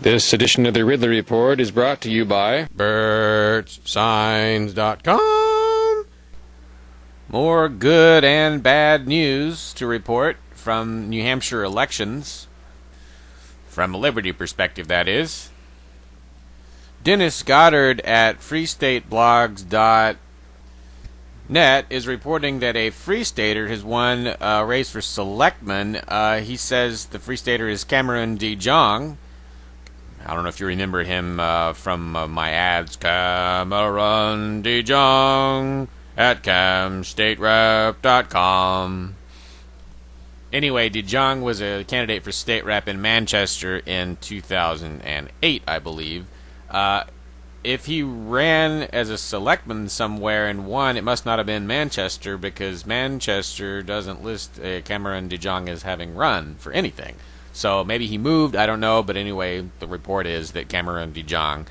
This edition of the Ridley Report is brought to you by birdssigns.com. More good and bad news to report from New Hampshire elections. From a Liberty perspective, that is. Dennis Goddard at freestateblogs.net is reporting that a Free Stater has won a race for selectman. He says the Free Stater is Cameron DeJong. I don't know if you remember him from my ads. Cameron DeJong at camstaterep.com. Anyway, DeJong was a candidate for state rep in Manchester in 2008, I believe. If he ran as a selectman somewhere and won, it must not have been Manchester, because Manchester doesn't list Cameron DeJong as having run for anything. So maybe he moved, I don't know, but anyway, the report is that Cameron DeJong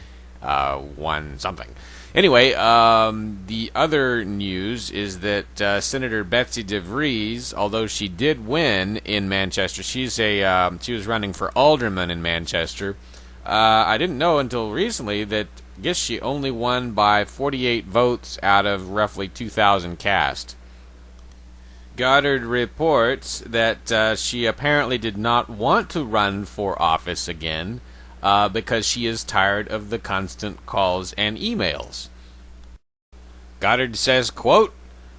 won something. Anyway, the other news is that Senator Betsi devries, although she did win in Manchester, she was running for alderman in Manchester. I didn't know until recently that I guess she only won by 48 votes out of roughly 2,000 cast. Goddard reports that she apparently did not want to run for office again because she is tired of the constant calls and emails. Goddard says, quote,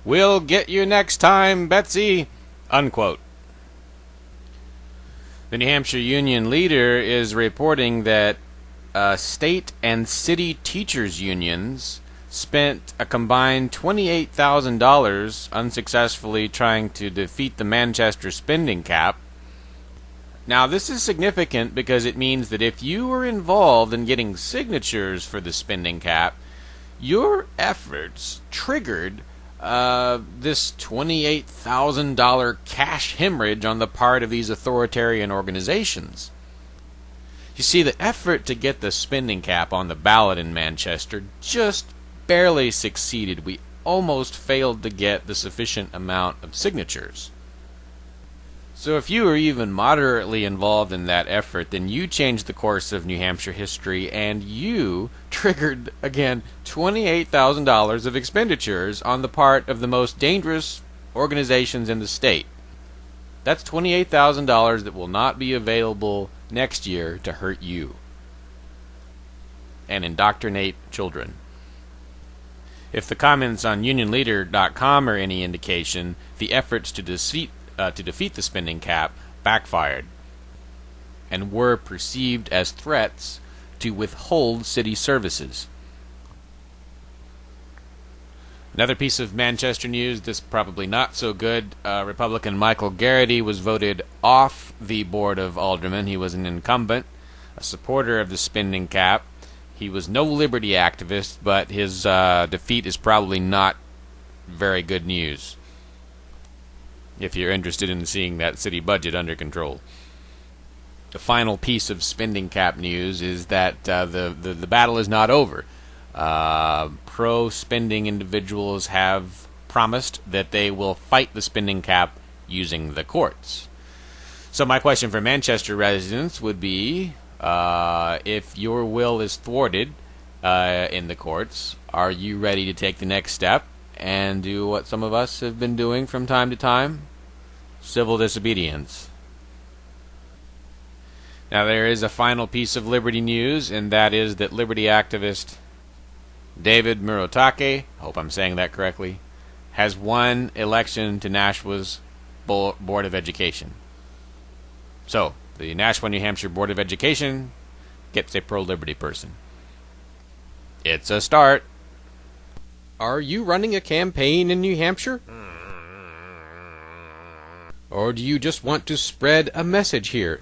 "We'll get you next time, Betsi," unquote. The New Hampshire Union Leader is reporting that state and city teachers' unions spent a combined $28,000 unsuccessfully trying to defeat the Manchester spending cap. Now, this is significant because it means that if you were involved in getting signatures for the spending cap, your efforts triggered this $28,000 cash hemorrhage on the part of these authoritarian organizations. You see, the effort to get the spending cap on the ballot in Manchester just barely succeeded. We almost failed to get the sufficient amount of signatures. So if you were even moderately involved in that effort, then you changed the course of New Hampshire history, and you triggered, again, $28,000 of expenditures on the part of the most dangerous organizations in the state. That's $28,000 that will not be available next year to hurt you and indoctrinate children. If the comments on unionleader.com are any indication, the efforts to defeat the spending cap backfired and were perceived as threats to withhold city services. Another piece of Manchester news, this probably not so good. Republican Michael Garrity was voted off the Board of Aldermen. He was an incumbent, a supporter of the spending cap. He was no liberty activist, but his defeat is probably not very good news if you're interested in seeing that city budget under control. The final piece of spending cap news is that the battle is not over. Pro-spending individuals have promised that they will fight the spending cap using the courts. So my question for Manchester residents would be, if your will is thwarted in the courts, are you ready to take the next step and do what some of us have been doing from time to time? Civil disobedience. Now, there is a final piece of Liberty news, and that is that Liberty activist David Murotake, I hope I'm saying that correctly, has won election to Nashua's Board of Education. So, the Nashua, New Hampshire Board of Education gets a pro-liberty person. It's a start. Are you running a campaign in New Hampshire? Or do you just want to spread a message here?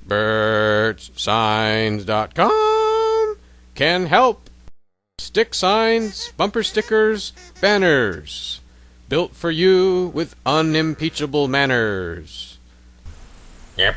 birdssigns.com can help. Stick signs, bumper stickers, banners, built for you with unimpeachable manners. Yep.